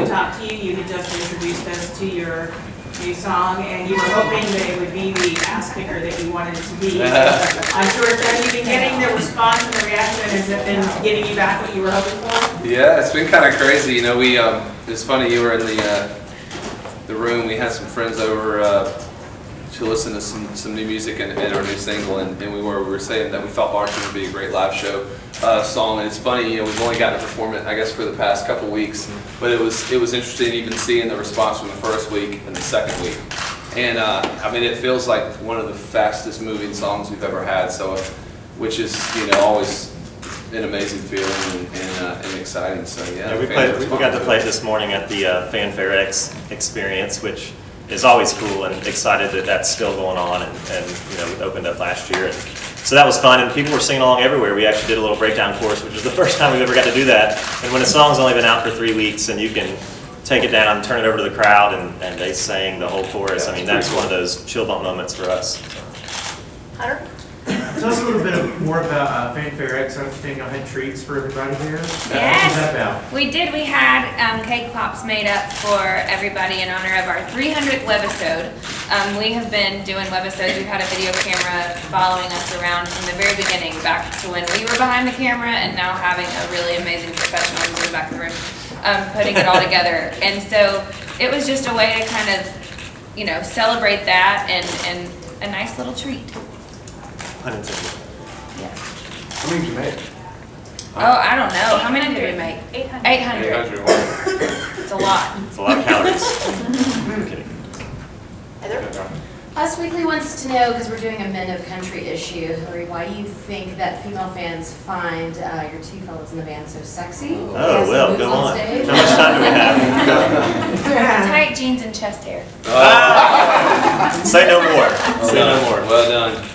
we talked to you, you had just introduced us to your new song, and you were hoping that it would be the ass kicker that you wanted it to be. I'm sure, have you been getting the response and the reaction, and has it been getting you back what you were hoping for? Yeah, it's been kind of crazy. You know, it's funny, you were in the room, we had some friends over to listen to some new music and our new single, and we were saying that we thought Barton would be a great live show song. And it's funny, you know, we've only gotten to perform it, I guess, for the past couple weeks, but it was interesting even seeing the response from the first week and the second week. And I mean, it feels like one of the fastest moving songs we've ever had, so which is, you know, always an amazing feeling and exciting. So yeah, we got to play it this morning at the Fanfare X experience, which is always cool, and excited that that's still going on, and you know, we opened up last year, and so that was fun, and people were singing along everywhere. We actually did a little breakdown chorus, which was the first time we've ever got to do that. And when a song's only been out for 3 weeks and you can take it down, turn it over to the crowd, and they sang the whole chorus, I mean, that's one of those chill bump moments for us. Hunter? Tell us a little bit more about Fanfare X. I understand y'all had treats for everybody there. Yes. What was that about? We did. We had cake pops made up for everybody in honor of our 300th webisode. We have been doing webisodes. We've had a video camera following us around from the very beginning, back to when we were behind the camera, and now having a really amazing professional in the back of the room putting it all together. And so it was just a way to kind of, you know, celebrate that and a nice little treat. Yeah. How many did you make? Oh, I don't know. How many did we make? 800. 800. It's a lot. It's a lot of calories. I'm kidding. Heather? Us Weekly wants to know, because we're doing a Men of Country issue, Hillary, why you think that female fans find your two fellows in the band so sexy? Oh, well, go on. Stage. How much time do we have? Tight jeans and chest hair. Say no more. Say no more. Well done.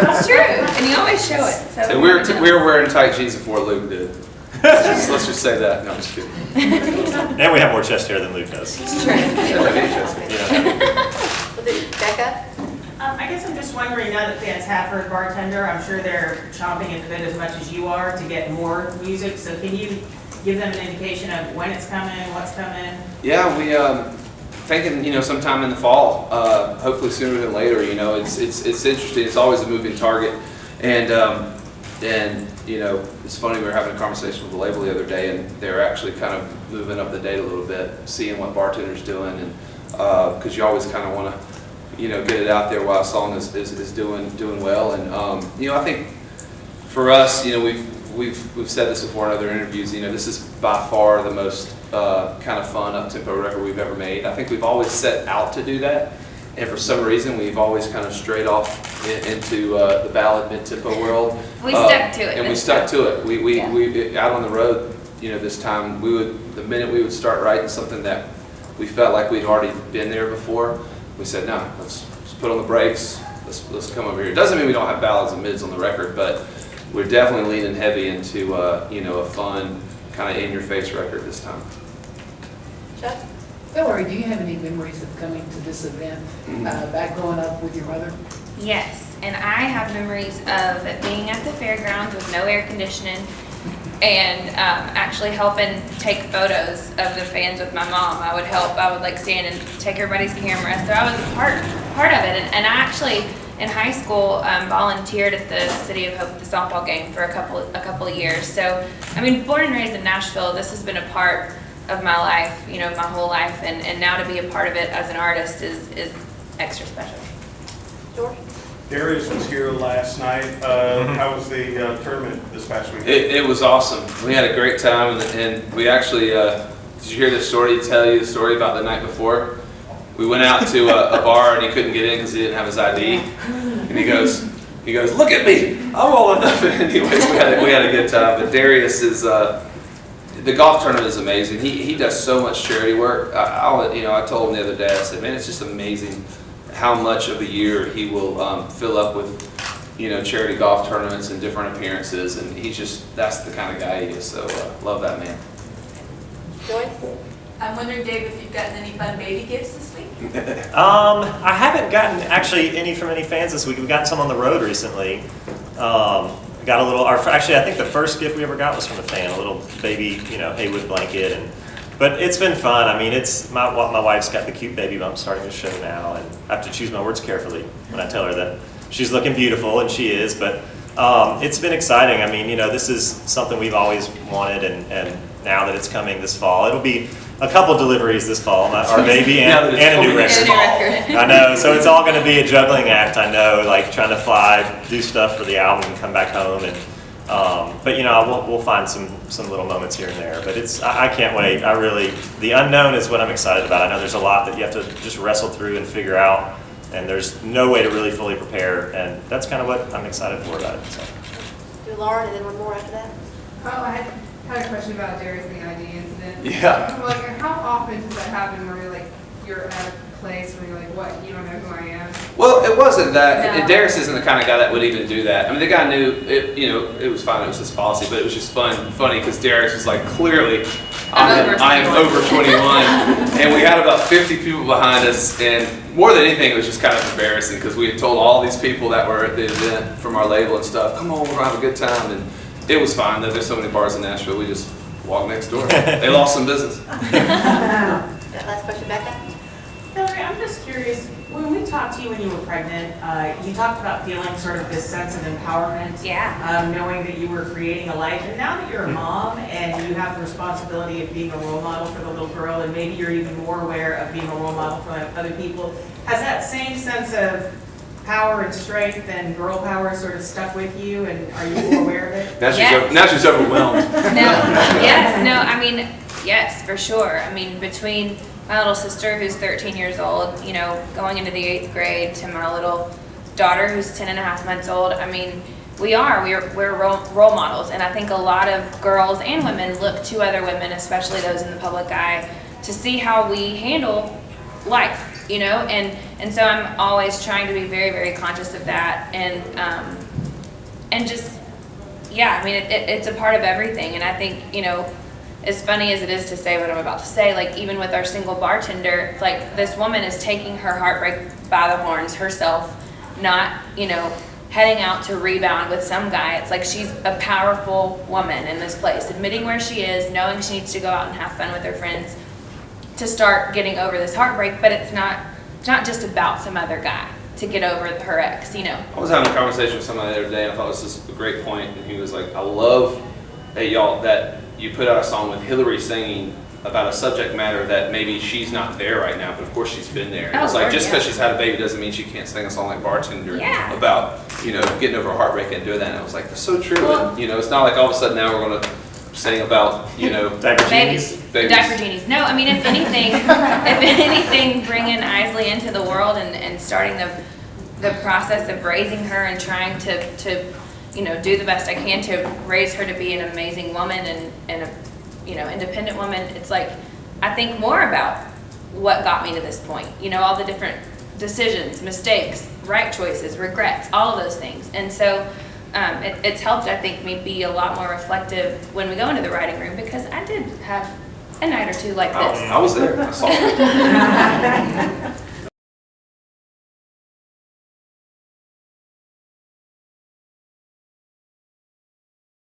It's true, and you always show it. So we were wearing tight jeans before Luke did. Let's just say that. No, I'm just kidding. And we have more chest hair than Luke does. It's true. Becca? I guess I'm just wondering, now that fans have heard Bartender, I'm sure they're chomping at the bit as much as you are to get more music. So can you give them an indication of when it's coming, what's coming? Yeah, we thinking, you know, sometime in the fall, hopefully sooner than later. You know, it's interesting. It's always a moving target, and you know, it's funny. We were having a conversation with the label the other day, and they're actually kind of moving up the date a little bit, seeing what Bartender's doing, and because you always kind of want to, you know, get it out there while a song is doing well, and you know, I think for us, you know, we've said this before in other interviews. You know, this is by far the most kind of fun up-tempo record we've ever made. I think we've always set out to do that, and for some reason we've always kind of strayed off into the ballad mid-tempo world. We stuck to it. And we stuck to it. We out on the road, you know, this time the minute we would start writing something that we felt like we'd already been there before, we said, no, let's put on the brakes. Let's come over here. It doesn't mean we don't have ballads and mids on the record, but we're definitely leaning heavy into you know, a fun kind of in-your-face record this time. Jeff? Hillary, do you have any memories of coming to this event back growing up with your mother? Yes, and I have memories of being at the fairgrounds with no air conditioning and actually helping take photos of the fans with my mom. I would like stand and take everybody's camera. So I was a part of it, and I actually in high school volunteered at the City of Hope, the softball game, for a couple of years. So I mean, born and raised in Nashville, this has been a part of my life, you know, my whole life, and now to be a part of it as an artist is extra special. George? Darius was here last night. How was the tournament this past weekend? It was awesome. We had a great time, and we actually, did you hear the story, tell you the story about the night before? We went out to a bar and he couldn't get in because he didn't have his ID. And he goes, look at me, I'm old enough. Anyways, we had a good time. But Darius is, the golf tournament is amazing. He does so much charity work. I told him the other day, I said, man, it's just amazing how much of a year he will fill up with, you know, charity golf tournaments and different appearances. And that's the kind of guy he is. So love that man. Joyce? I'm wondering, Dave, if you've gotten any fun baby gifts this week? I haven't gotten actually any from any fans this week. We've gotten some on the road recently. got a little, actually, I think the first gift we ever got was from a fan, a little baby, you know, Haywood blanket. But it's been fun. I mean, my wife's got the cute baby bump starting to show now, and I have to choose my words carefully when I tell her that she's looking beautiful, and she is. But it's been exciting. I mean, you know, this is something we've always wanted, and now that it's coming this fall, it'll be a couple deliveries this fall, our baby and a new record. I know, so it's all going to be a juggling act. I know, like trying to fly, do stuff for the album, and come back home, and but you know, we'll find some little moments here and there. But I can't wait. The unknown is what I'm excited about. I know there's a lot that you have to just wrestle through and figure out, and there's no way to really fully prepare, and that's kind of what I'm excited for about it. So. Do Lauren and then one more after that. Oh, I had a question about Darius and the ID incident. Yeah. Like, how often does that happen where you're at a place where you're like, what, you don't know who I am? Well, it wasn't that. No. Darius isn't the kind of guy that would even do that. I mean, the guy knew it. You know, it was fine. It was his policy, but it was just funny because Darius was like, clearly, I am over 21, and we had about 50 people behind us, and more than anything, it was just kind of embarrassing because we had told all these people that were at the event from our label and stuff, come on, we're gonna have a good time, and it was fine. Though there's so many bars in Nashville, we just walked next door. They lost some business. That last question back up. Hillary, I'm just curious, when we talked to you when you were pregnant, you talked about feeling sort of this sense of empowerment. Yeah. Knowing that you were creating a life, and now that you're a mom and you have the responsibility of being a role model for the little girl, and maybe you're even more aware of being a role model for other people, has that same sense of power and strength and girl power sort of stuck with you, and are you more aware of it? Now she's overwhelmed. I mean, yes, for sure. I mean, between my little sister who's 13 years old, you know, going into the 8th grade, to my little daughter who's 10 and a half months old, I mean, we're role models, and I think a lot of girls and women look to other women, especially those in the public eye, to see how we handle life, you know, and so I'm always trying to be very, very conscious of that, and just, yeah, I mean, it's a part of everything, and I think, you know, as funny as it is to say what I'm about to say, like even with our single bartender, it's like this woman is taking her heartbreak by the horns herself, not, you know, heading out to rebound with some guy. It's like she's a powerful woman in this place, admitting where she is, knowing she needs to go out and have fun with her friends to start getting over this heartbreak, but it's not just about some other guy to get over her ex, you know. I was having a conversation with somebody the other day, and I thought this was a great point, and he was like, I love, hey y'all, that you put out a song with Hillary singing about a subject matter that maybe she's not there right now, but of course she's been there. It's like, just because she's had a baby doesn't mean she can't sing a song like Bartender about, you know, getting over a heartbreak and doing that. And I was like, that's so true. Well, and, you know, it's not like all of a sudden now we're going to sing about, you know, diaper genies. Diaper genies. No, I mean, if anything, bringing Isley into the world and starting the process of raising her and trying to you know, do the best I can to raise her to be an amazing woman and a, you know, independent woman. It's like, I think more about what got me to this point, you know, all the different decisions, mistakes, right choices, regrets, all of those things. And so it's helped, I think, me be a lot more reflective when we go into the writing room, because I did have a night or two like this. I was there. I saw it.